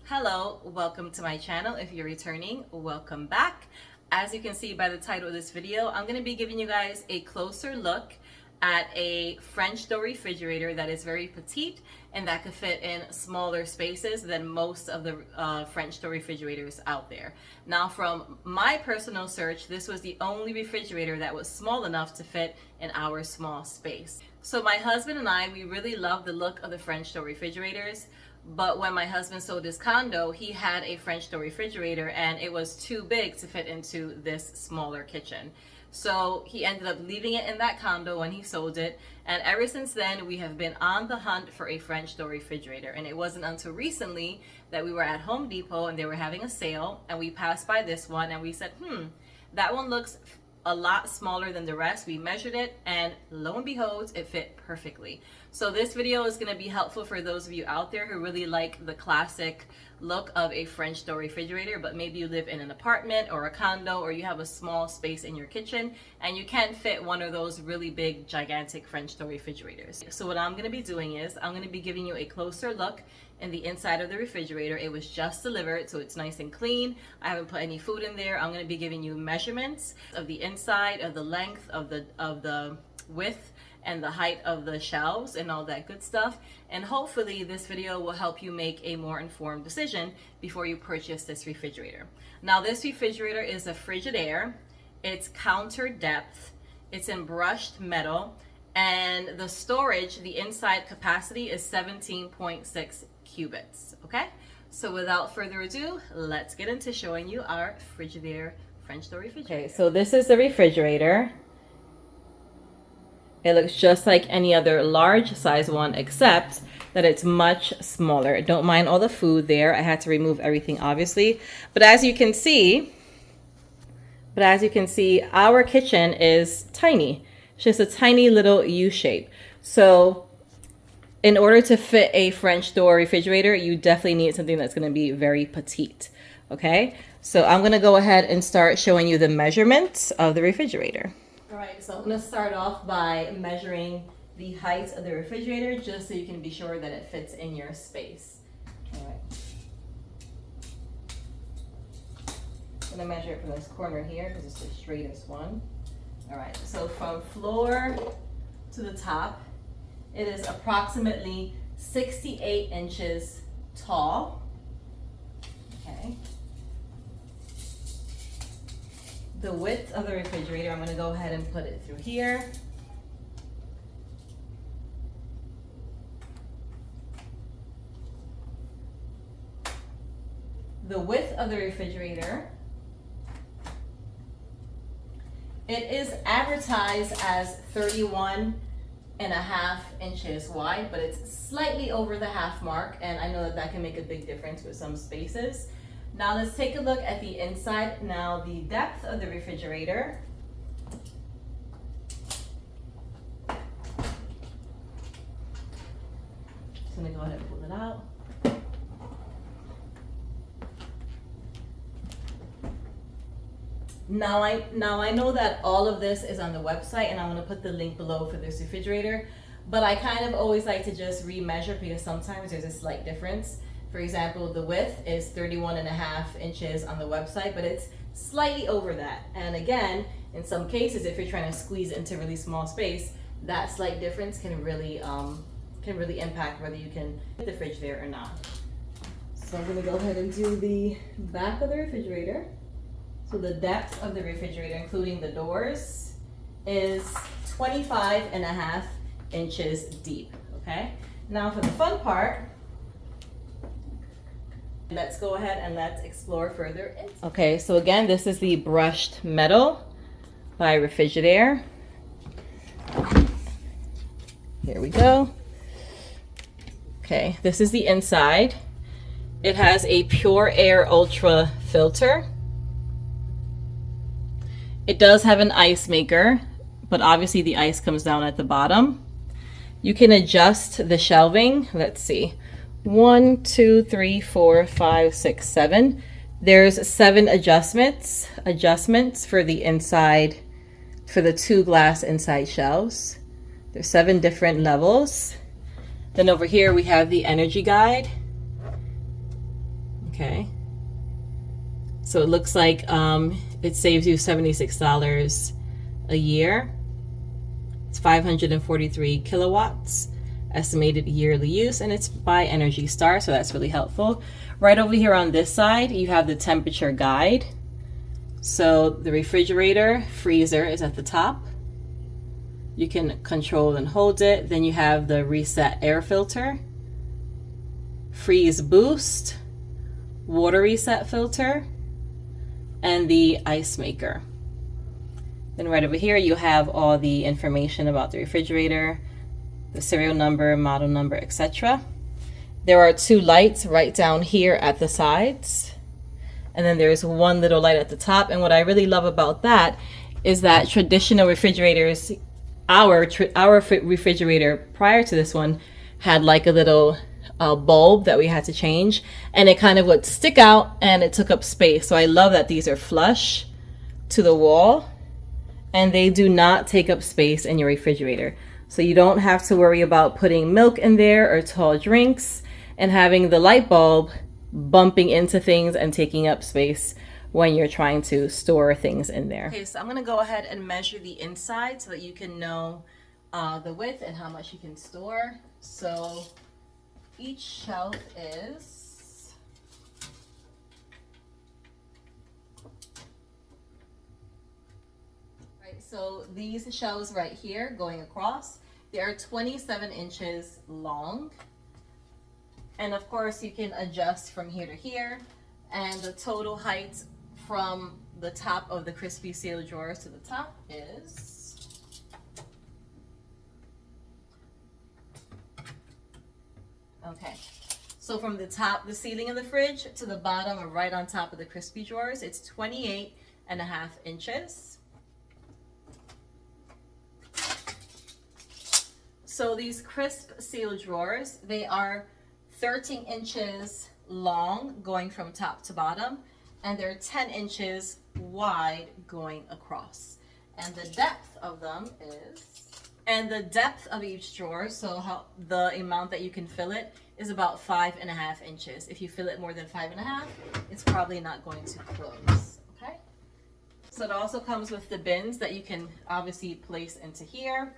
Hello, welcome to my channel. If you're returning, welcome back. As you can see by the title of this video, I'm going to be giving you guys a closer look at a French door refrigerator that is very petite and that could fit in smaller spaces than most of the French door refrigerators out there. Now, from my personal search, this was the only refrigerator that was small enough to fit in our small space. So my husband and I, we really love the look of the French door refrigerators. But when my husband sold his condo, he had a French door refrigerator and it was too big to fit into this smaller kitchen. So he ended up leaving it in that condo when he sold it. And ever since then, we have been on the hunt for a French door refrigerator. And it wasn't until recently that we were at Home Depot and they were having a sale. And we passed by this one and we said, that one looks a lot smaller than the rest. We measured it and lo and behold, it fit perfectly. So this video is going to be helpful for those of you out there who really like the classic look of a French door refrigerator, but maybe you live in an apartment or a condo, or you have a small space in your kitchen and you can't fit one of those really big, gigantic French door refrigerators. So what I'm going to be doing is I'm going to be giving you a closer look in the inside of the refrigerator. It was just delivered, so it's nice and clean. I haven't put any food in there. I'm going to be giving you measurements of the inside, of the length, of the width, and the height of the shelves and all that good stuff. And hopefully this video will help you make a more informed decision before you purchase this refrigerator. Now, this refrigerator is a Frigidaire. It's counter depth. It's in brushed metal. And the storage, the inside capacity is 17.6 cubits, okay? So without further ado, let's get into showing you our Frigidaire French door refrigerator. Okay, so this is the refrigerator. It looks just like any other large size one, except that it's much smaller. Don't mind all the food there. I had to remove everything, obviously. But as you can see, our kitchen is tiny. It's just a tiny little U shape. So in order to fit a French door refrigerator, you definitely need something that's going to be very petite. Okay, so I'm going to go ahead and start showing you the measurements of the refrigerator. All right, so I'm going to start off by measuring the height of the refrigerator just so you can be sure that it fits in your space. All right. I'm going to measure it from this corner here because it's the straightest one. All right, so from floor to the top, it is approximately 68 inches tall. Okay. The width of the refrigerator, I'm going to go ahead and put it through here. The width of the refrigerator, it is advertised as 31.5 inches wide, but it's slightly over the half mark, and I know that that can make a big difference with some spaces. Now let's take a look at the inside. Now the depth of the refrigerator. Just gonna go ahead and pull it out. Now I know that all of this is on the website, and I'm gonna put the link below for this refrigerator, but I kind of always like to just remeasure because sometimes there's a slight difference. For example, the width is 31.5 inches on the website, but it's slightly over that. And again, in some cases, if you're trying to squeeze into really small space, that slight difference can really impact whether you can put the fridge there or not. So I'm gonna go ahead and do the back of the refrigerator. So the depth of the refrigerator, including the doors, is 25.5 inches deep, okay? Now for the fun part, let's go ahead and let's explore further. Okay, so again, this is the brushed metal by Frigidaire. Here we go. Okay, this is the inside. It has a Pure Air Ultra filter. It does have an ice maker, but obviously the ice comes down at the bottom. You can adjust the shelving. Let's see. 1, 2, 3, 4, 5, 6, 7. There's 7 adjustments for the inside, for the 2 glass inside shelves. There's 7 different levels. Then over here we have the energy guide. Okay. So it looks like it saves you $76 a year. It's 543 kilowatts estimated yearly use, and it's by Energy Star, so that's really helpful. Right over here on this side, you have the temperature guide. So the refrigerator, freezer is at the top. You can control and hold it. Then you have the reset air filter, freeze boost, water reset filter, and the ice maker. Then right over here you have all the information about the refrigerator, the serial number, model number, etc. There are 2 lights right down here at the sides, and then there's 1 little light at the top. And what I really love about that is that traditional refrigerators, our refrigerator prior to this one had like a little bulb that we had to change, and it kind of would stick out and it took up space. So I love that these are flush to the wall and they do not take up space in your refrigerator. So you don't have to worry about putting milk in there or tall drinks and having the light bulb bumping into things and taking up space when you're trying to store things in there. Okay, so I'm gonna go ahead and measure the inside so that you can know the width and how much you can store. So each shelf is right. So these shelves right here going across, they are 27 inches long. And of course you can adjust from here to here. And the total height from the top of the crispy seal drawers to the top is okay. So from the top, the ceiling of the fridge, to the bottom or right on top of the crispy drawers, it's 28.5 inches. So these crisp seal drawers, they are 13 inches long going from top to bottom, and they're 10 inches wide going across. And the depth of them is, and the depth of each drawer, so how the amount that you can fill it, is about 5.5 inches. If you fill it more than 5.5, it's probably not going to close. Okay. So it also comes with the bins that you can obviously place into here.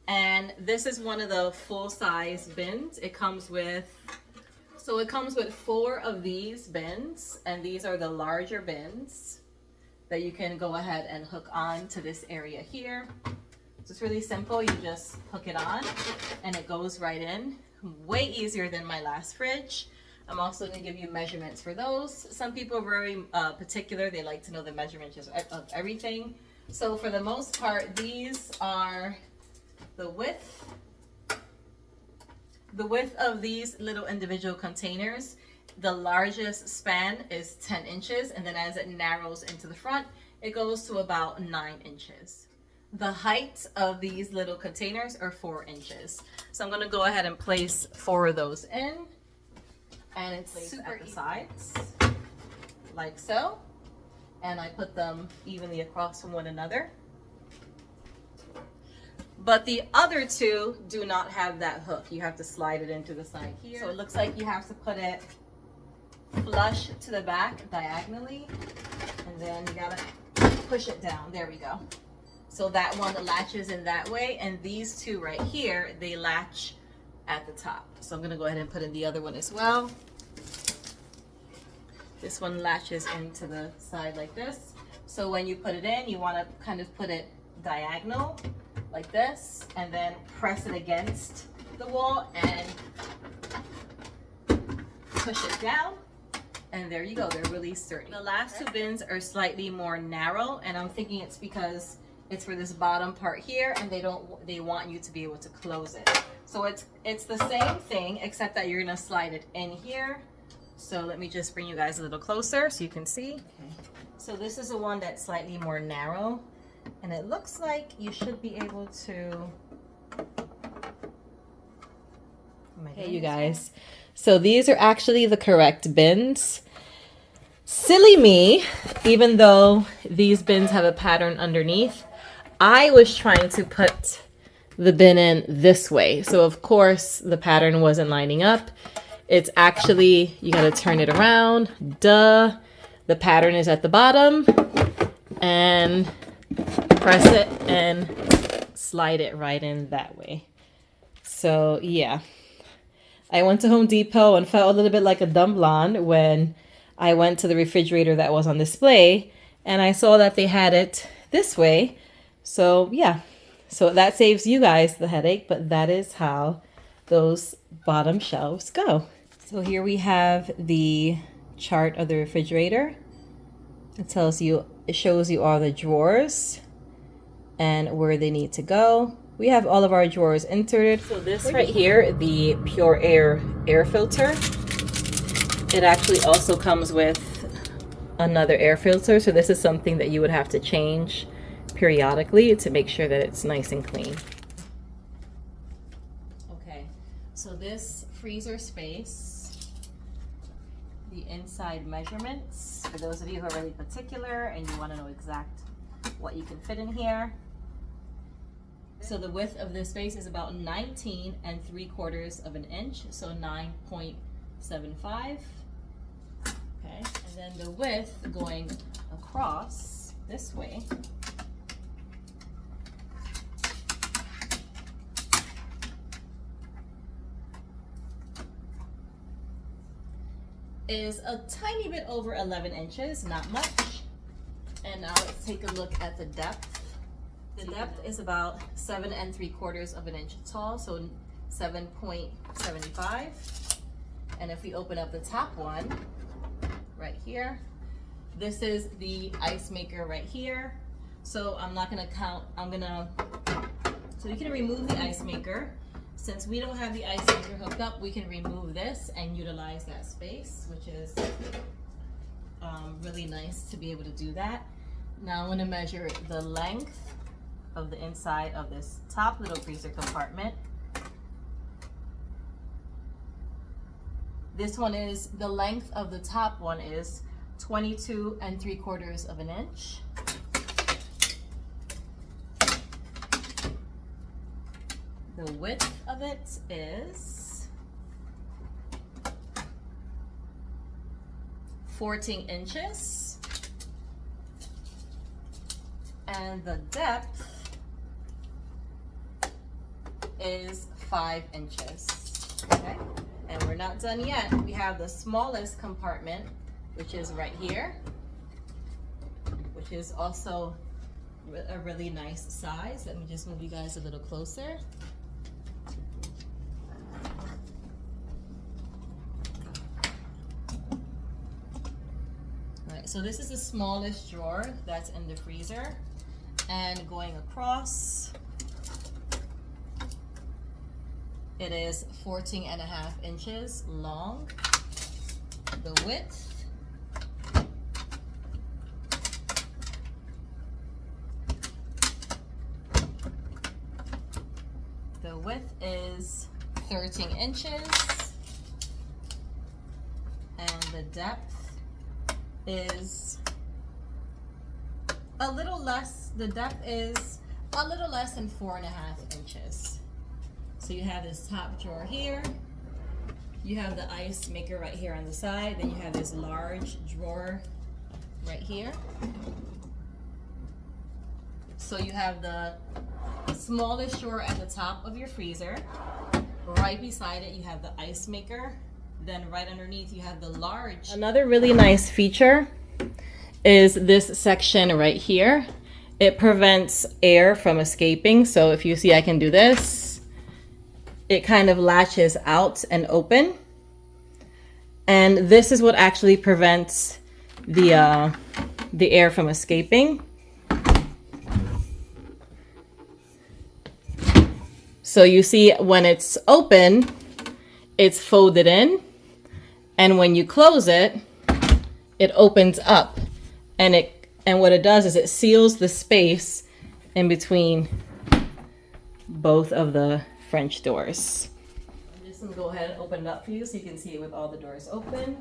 And this is one of the full-size bins. It comes with 4 of these bins, and these are the larger bins that you can go ahead and hook on to this area here. So it's really simple. You just hook it on and it goes right in. Way easier than my last fridge. I'm also going to give you measurements for those. Some people are very particular. They like to know the measurements of everything. So for the most part, these are the width of these little individual containers. The largest span is 10 inches, and then as it narrows into the front, it goes to about 9 inches. The height of these little containers are 4 inches. So I'm going to go ahead and place 4 of those in, and it's super at the sides, like so. And I put them evenly across from one another. But the other 2 do not have that hook. You have to slide it into the side here. So it looks like you have to put it flush to the back diagonally, and then you gotta push it down. There we go. So that one latches in that way, and these 2 right here, they latch at the top. So I'm gonna go ahead and put in the other one as well. This one latches into the side like this. So when you put it in, you wanna kind of put it diagonal like this, and then press it against the wall and push it down, and there you go. They're really sturdy. The last 2 bins are slightly more narrow, and I'm thinking it's because it's for this bottom part here, and they want you to be able to close it. So it's the same thing, except that you're gonna slide it in here. So let me just bring you guys a little closer so you can see. Okay. So this is the one that's slightly more narrow, and it looks like you should be able to. Hey you guys, so these are actually the correct bins. Silly me, even though these bins have a pattern underneath, I was trying to put the bin in this way. So of course the pattern wasn't lining up. It's actually, you gotta turn it around. Duh. The pattern is at the bottom. And press it and slide it right in that way. So yeah. I went to Home Depot and felt a little bit like a dumb blonde when I went to the refrigerator that was on display and I saw that they had it this way. So yeah, so that saves you guys the headache, but that is how those bottom shelves go. So here we have the chart of the refrigerator. It tells you, it shows you all the drawers and where they need to go. We have all of our drawers inserted. So this right here, the Pure air filter, it actually also comes with another air filter. So this is something that you would have to change periodically to make sure that it's nice and clean. Okay, so this freezer space, the inside measurements, for those of you who are really particular and you want to know exact what you can fit in here. So the width of this space is about 19 3/4 of an inch, so 9.75. Okay, and then the width going across this way is a tiny bit over 11 inches, not much. And now let's take a look at the depth. The depth is about 7 3/4 of an inch tall, so 7.75. And if we open up the top one, right here, this is the ice maker right here. So I'm not gonna count, so we can remove the ice maker. Since we don't have the ice maker hooked up, we can remove this and utilize that space, which is really nice to be able to do that. Now I'm gonna measure the length of the inside of this top little freezer compartment. This one is, the length of the top one is 22 3/4 of an inch. The width of it is 14 inches. And the depth is 5 inches. Okay, and we're not done yet. We have the smallest compartment, which is right here, which is also a really nice size. Let me just move you guys a little closer. All right, so this is the smallest drawer that's in the freezer, and going across, it is 14.5 inches long. The width is 13 inches, and the depth is a little less. The depth is a little less than 4.5 inches. So you have this top drawer here, you have the ice maker right here on the side, then you have this large drawer right here. So you have the smallest drawer at the top of your freezer. Right beside it you have the ice maker. Then right underneath you have the large. Another really nice feature is this section right here. It prevents air from escaping. So if you see, I can do this. It kind of latches out and open. And this is what actually prevents the air from escaping. So you see, when it's open, it's folded in. And when you close it, it opens up. And what it does is it seals the space in between both of the French doors. I'm just gonna go ahead and open it up for you so you can see it with all the doors open.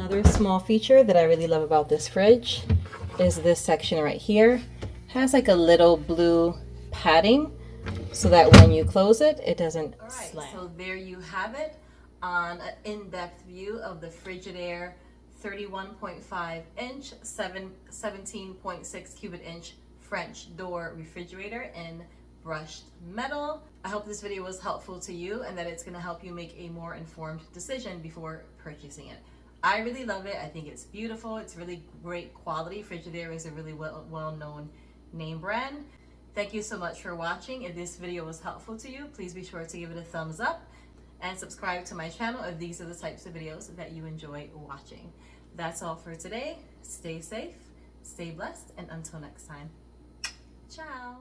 Another small feature that I really love about this fridge is this section right here. It has like a little blue padding so that when you close it, it doesn't slam. So there you have it, on an in-depth view of the Frigidaire 31.5 inch, 17.6 cubic inch French door refrigerator in brushed metal. I hope this video was helpful to you and that it's going to help you make a more informed decision before purchasing it. I really love it. I think it's beautiful. It's really great quality. Frigidaire is a really well-known name brand. Thank you so much for watching. If this video was helpful to you, please be sure to give it a thumbs up and subscribe to my channel if these are the types of videos that you enjoy watching. That's all for today. Stay safe, stay blessed, and until next time, ciao.